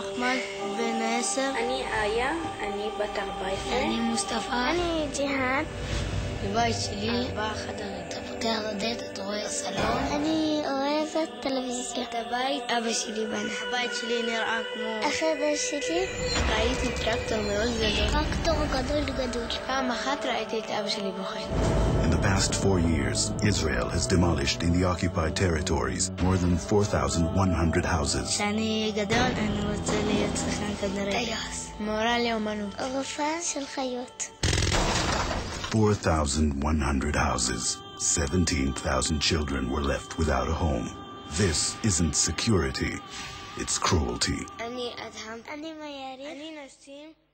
أحمد بن ياسر. أنا آية. أنا בת 14. אני מוסטפא. אני ג'יהאד. בבית שלי 4 חדרים. אתה פותח לדלת, אתה רואה סלון. אני אוהבת טלוויזיה. את הבית אבא שלי בנה. הבית שלי נראה כמו... החדר שלי. ראיתי טרקטור מאוד גדול. טרקטור גדול. פעם אחת ראיתי את אבא שלי בוכה. In the past 4 years, Israel has demolished in the occupied territories more than 4,100 houses. כשאני גדול, אני רוצה להיות שחקן כדורגל. טייס. מורה לאומנות. רופאה של חיות. 4,100 houses. 17,000 children were left without a home. This isn't security, it's cruelty. אני אדהם. אני מיירי. אני נסים.